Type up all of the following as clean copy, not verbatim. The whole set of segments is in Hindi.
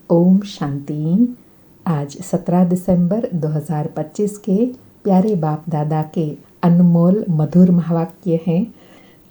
ओम शांति। आज 17 दिसंबर 2025 के प्यारे बाप दादा के अनमोल मधुर महावाक्य हैं।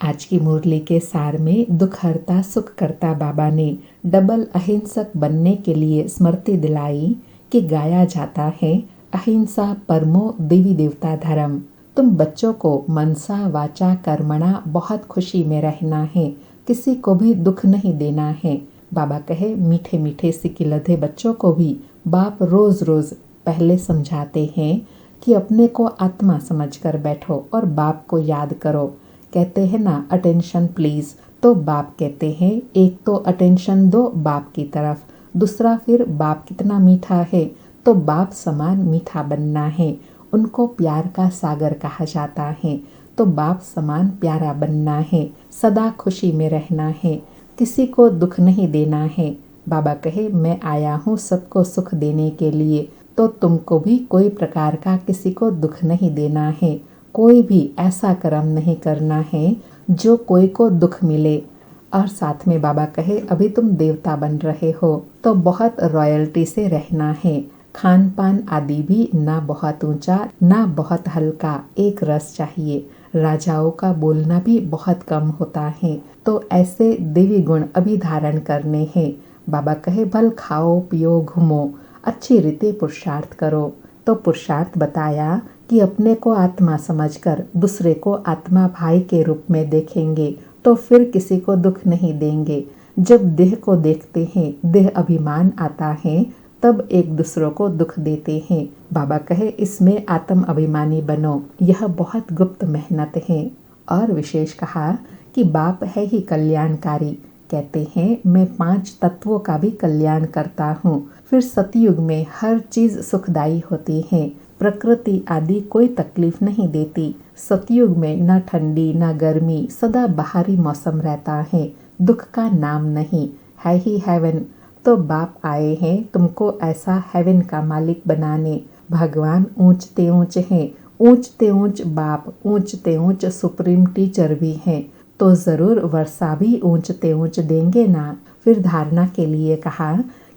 आज की मुरली के सार में दुखहर्ता सुखकर्ता बाबा ने डबल अहिंसक बनने के लिए स्मृति दिलाई कि गाया जाता है, अहिंसा परमो देवी देवता धर्म। तुम बच्चों को मनसा वाचा कर्मणा बहुत खुशी में रहना है, किसी को भी दुख नहीं देना है। बाबा कहे मीठे मीठे सिकिलधे बच्चों को भी बाप रोज रोज पहले समझाते हैं कि अपने को आत्मा समझकर बैठो और बाप को याद करो। कहते हैं ना अटेंशन प्लीज, तो बाप कहते हैं एक तो अटेंशन दो बाप की तरफ, दूसरा फिर बाप कितना मीठा है तो बाप समान मीठा बनना है। उनको प्यार का सागर कहा जाता है, तो बाप समान प्यारा बनना है, सदा खुशी में रहना है, किसी को दुख नहीं देना है। बाबा कहे मैं आया हूँ सबको सुख देने के लिए, तो तुमको भी कोई प्रकार का किसी को दुख नहीं देना है, कोई भी ऐसा कर्म नहीं करना है जो कोई को दुख मिले। और साथ में बाबा कहे अभी तुम देवता बन रहे हो तो बहुत रॉयल्टी से रहना है, खान पान आदि भी ना बहुत ऊंचा ना बहुत हल्का, एक रस चाहिए। राजाओं का बोलना भी बहुत कम होता है, तो ऐसे देवी गुण अभी धारण करने हैं। बाबा कहे भल खाओ पियो घूमो, अच्छी रीति पुरुषार्थ करो। तो पुरुषार्थ बताया कि अपने को आत्मा समझकर दूसरे को आत्मा भाई के रूप में देखेंगे तो फिर किसी को दुख नहीं देंगे। जब देह को देखते हैं, देह अभिमान आता है, तब एक दूसरों को दुख देते हैं। बाबा कहे इसमें आत्म अभिमानी बनो, यह बहुत गुप्त मेहनत है। और विशेष कहा कि बाप है ही कल्याणकारी। कहते हैं मैं 5 तत्वों का भी कल्याण करता हूँ। फिर सतयुग में हर चीज सुखदायी होती है, प्रकृति आदि कोई तकलीफ नहीं देती। सतयुग में न ठंडी न गर्मी, सदा बाहरी मौसम रहता है, दुख का नाम नहीं, है ही हेवन। तो बाप आए हैं तुमको ऐसा हेवन का मालिक बनाने। भगवान ऊंचते ऊंच हैं, ऊंचते ऊंच बाप, ऊंचते ऊंच सुप्रीम टीचर भी हैं, तो जरूर वर्षा भी ऊंचते ऊंच देंगे ना। फिर धारणा के लिए कहा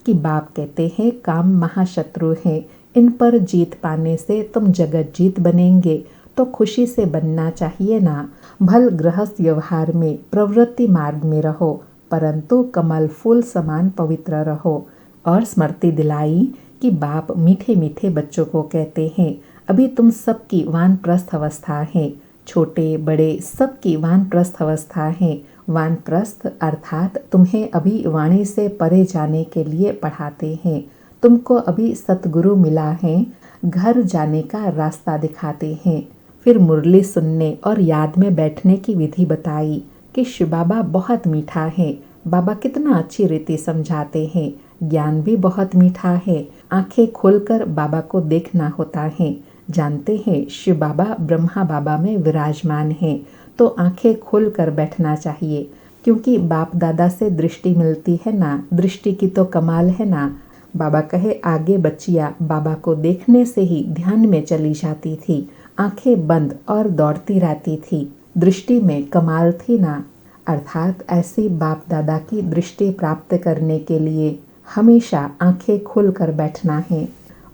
कि बाप कहते हैं काम महाशत्रु हैं, इन पर जीत पाने से तुम जगत जीत बनेंगे, तो खुशी से बनना चाहिए ना। भल गृहस्थ व्यवहार में प्रवृत्ति मार्ग में रहो, परंतु कमल फूल समान पवित्र रहो। और स्मृति दिलाई कि बाप मीठे मीठे बच्चों को कहते हैं अभी तुम सबकी वानप्रस्थ अवस्था है, छोटे बड़े सबकी वानप्रस्थ अवस्था है। वानप्रस्थ अर्थात तुम्हें अभी वाणी से परे जाने के लिए पढ़ाते हैं, तुमको अभी सतगुरु मिला है, घर जाने का रास्ता दिखाते हैं। फिर मुरली सुनने और याद में बैठने की विधि बताई कि शिव बाबा बहुत मीठा है। बाबा कितना अच्छी रीति समझाते हैं, ज्ञान भी बहुत मीठा है। आंखें खोलकर बाबा को देखना होता है। जानते हैं शिव बाबा ब्रह्मा बाबा में विराजमान है, तो आंखें खोलकर बैठना चाहिए, क्योंकि बाप दादा से दृष्टि मिलती है ना, दृष्टि की तो कमाल है ना। बाबा कहे आगे बच्चियां बाबा को देखने से ही ध्यान में चली जाती थी, आंखें बंद और दौड़ती रहती थी, दृष्टि में कमाल थी ना। अर्थात ऐसी बाप दादा की दृष्टि प्राप्त करने के लिए हमेशा आंखें खोलकर बैठना है।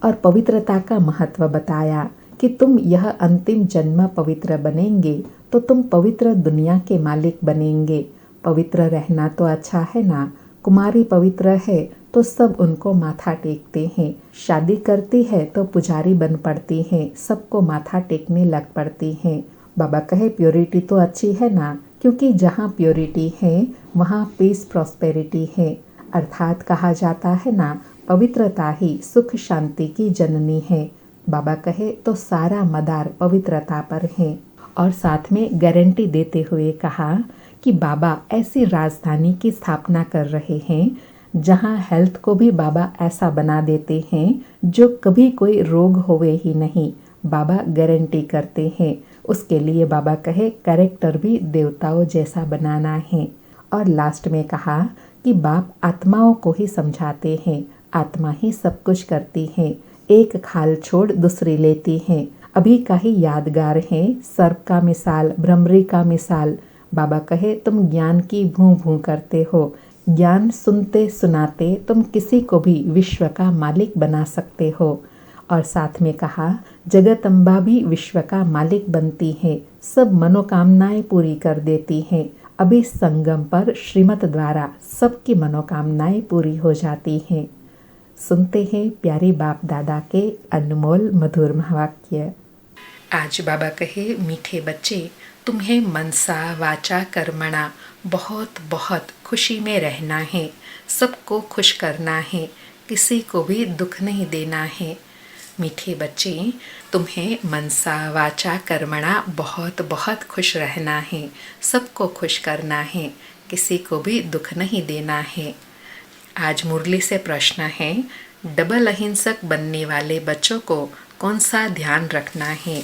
और पवित्रता का महत्व बताया कि तुम यह अंतिम जन्म पवित्र बनेंगे तो तुम पवित्र दुनिया के मालिक बनेंगे। पवित्र रहना तो अच्छा है ना, कुमारी पवित्र है तो सब उनको माथा टेकते हैं, शादी करती है तो पुजारी बन पड़ती है, सबको माथा टेकने लग पड़ती हैं। बाबा कहे प्योरिटी तो अच्छी है ना, क्योंकि जहाँ प्योरिटी है वहाँ पीस प्रॉस्पेरिटी है। अर्थात कहा जाता है ना पवित्रता ही सुख शांति की जननी है। बाबा कहे तो सारा मदार पवित्रता पर है। और साथ में गारंटी देते हुए कहा कि बाबा ऐसी राजधानी की स्थापना कर रहे हैं जहाँ हेल्थ को भी बाबा ऐसा बना देते हैं जो कभी कोई रोग होवे ही नहीं। बाबा गारंटी करते हैं। उसके लिए बाबा कहे कैरेक्टर भी देवताओं जैसा बनाना है। और लास्ट में कहा कि बाप आत्माओं को ही समझाते हैं, आत्मा ही सब कुछ करती है, एक खाल छोड़ दूसरी लेती है। अभी का ही यादगार है सर्प का मिसाल, भ्रमरी का मिसाल। बाबा कहे तुम ज्ञान की भूं भूं करते हो, ज्ञान सुनते सुनाते तुम किसी को भी विश्व का मालिक बना सकते हो। और साथ में कहा, जगदम्बा भी विश्व का मालिक बनती है, सब मनोकामनाएं पूरी कर देती हैं। अभी संगम पर श्रीमत द्वारा सबकी मनोकामनाएं पूरी हो जाती हैं। सुनते हैं प्यारे बाप दादा के अनमोल मधुर महावाक्य। आज बाबा कहे, मीठे बच्चे, तुम्हें मनसा वाचा कर्मणा बहुत बहुत खुशी में रहना है, सबको खुश करना है, किसी को भी दुख नहीं देना है। मीठे बच्चे, तुम्हें मनसा वाचा कर्मणा बहुत बहुत खुश रहना है, सबको खुश करना है, किसी को भी दुख नहीं देना है। आज मुरली से प्रश्न है, डबल अहिंसक बनने वाले बच्चों को कौन सा ध्यान रखना है?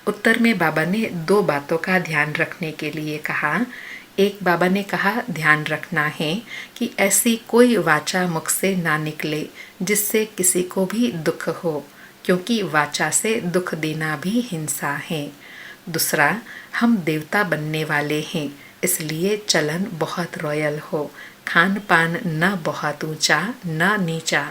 उत्तर में बाबा ने 2 बातों का ध्यान रखने के लिए कहा। एक, बाबा ने कहा ध्यान रखना है कि ऐसी कोई वाचा मुख से ना निकले जिससे किसी को भी दुख हो, क्योंकि वाचा से दुख देना भी हिंसा है। दूसरा, हम देवता बनने वाले हैं, इसलिए चलन बहुत रॉयल हो, खान पान न बहुत ऊंचा न नीचा।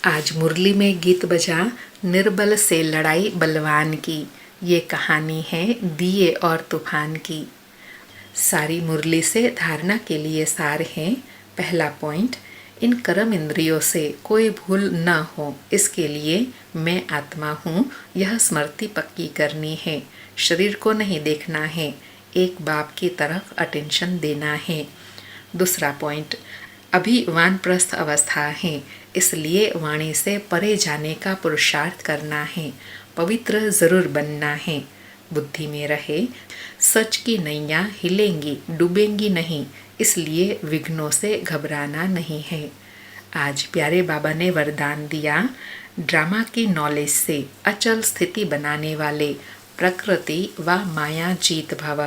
आज मुरली में गीत बजा, निर्बल से लड़ाई बलवान की, ये कहानी है दिए और तूफान की। सारी मुरली से धारणा के लिए सार है। पहला पॉइंट, इन कर्म इंद्रियों से कोई भूल न हो, इसके लिए मैं आत्मा हूँ यह स्मृति पक्की करनी है। शरीर को नहीं देखना है, एक बाप की तरफ अटेंशन देना है। दूसरा पॉइंट, अभी वानप्रस्थ अवस्था है, इसलिए वाणी से परे जाने का पुरुषार्थ करना है, पवित्र जरूर बनना है। बुद्धि में रहे, सच की नैया हिलेंगी डूबेंगी नहीं, इसलिए विघ्नों से घबराना नहीं है। आज प्यारे बाबा ने वरदान दिया, ड्रामा की नॉलेज से अचल स्थिति बनाने वाले प्रकृति व माया जीत भव।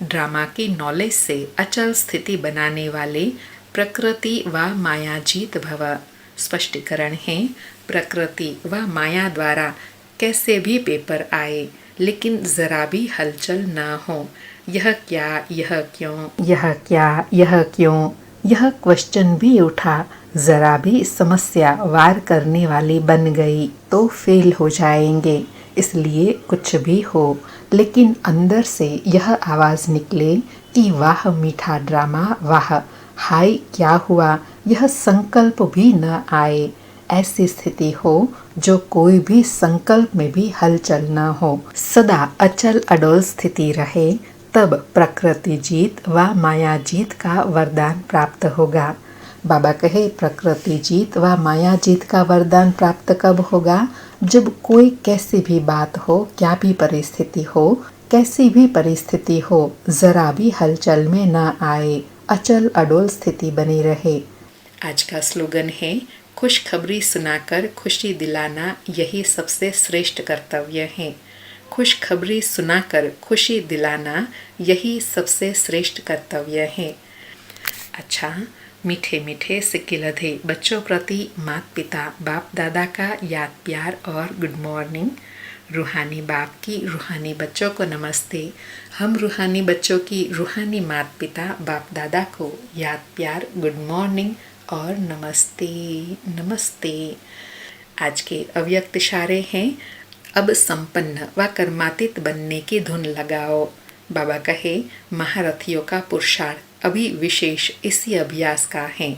ड्रामा की नॉलेज से अचल स्थिति बनाने वाले प्रकृति व माया जीत भव। स्पष्टीकरण है, प्रकृति व माया द्वारा कैसे भी पेपर आए, लेकिन जरा भी हलचल ना हो। यह क्या, यह क्यों, यह क्या, यह क्यों, यह क्वेश्चन भी उठा, जरा भी समस्या वार करने वाली बन गई तो फेल हो जाएंगे। इसलिए कुछ भी हो, लेकिन अंदर से यह आवाज़ निकले कि वाह मीठा ड्रामा, वाह हाय क्या हुआ, यह संकल्प भी न आए। ऐसी स्थिति हो जो कोई भी संकल्प में भी हलचल न हो, सदा अचल अडोल स्थिति रहे, तब प्रकृति जीत व माया जीत का वरदान प्राप्त होगा। बाबा कहे, प्रकृति जीत व माया जीत का वरदान प्राप्त कब होगा? जब कोई कैसी भी बात हो, क्या भी परिस्थिति हो, कैसी भी परिस्थिति हो, जरा भी हलचल में न आए, अचल अडोल स्थिति बनी रहे। आज का स्लोगन है, खुशखबरी सुनाकर खुशी दिलाना यही सबसे श्रेष्ठ कर्तव्य है। खुशखबरी सुनाकर खुशी दिलाना यही सबसे श्रेष्ठ कर्तव्य है। अच्छा, मीठे मीठे सिक्किलधे बच्चों प्रति माता पिता बाप दादा का याद प्यार और गुड मॉर्निंग। रूहानी बाप की रूहानी बच्चों को नमस्ते। हम रूहानी बच्चों की रूहानी माता पिता बाप दादा को याद प्यार, गुड मॉर्निंग और नमस्ते नमस्ते। आज के अव्यक्त इशारे हैं, अब संपन्न व कर्मातीत बनने की धुन लगाओ। बाबा कहे, महारथियों का पुरुषार्थ अभी विशेष इसी अभ्यास का है।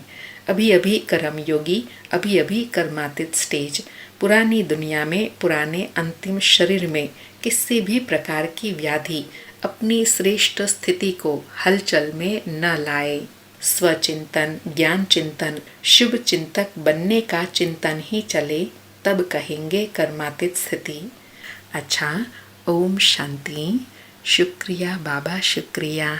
अभी अभी कर्म योगी, अभी अभी कर्मातीत स्टेज। पुरानी दुनिया में, पुराने अंतिम शरीर में किसी भी प्रकार की व्याधि अपनी श्रेष्ठ स्थिति को हलचल में न लाए। स्वचिंतन, ज्ञान चिंतन, शुभ चिंतक बनने का चिंतन ही चले, तब कहेंगे कर्मातीत स्थिति। अच्छा, ओम शांति। शुक्रिया बाबा, शुक्रिया।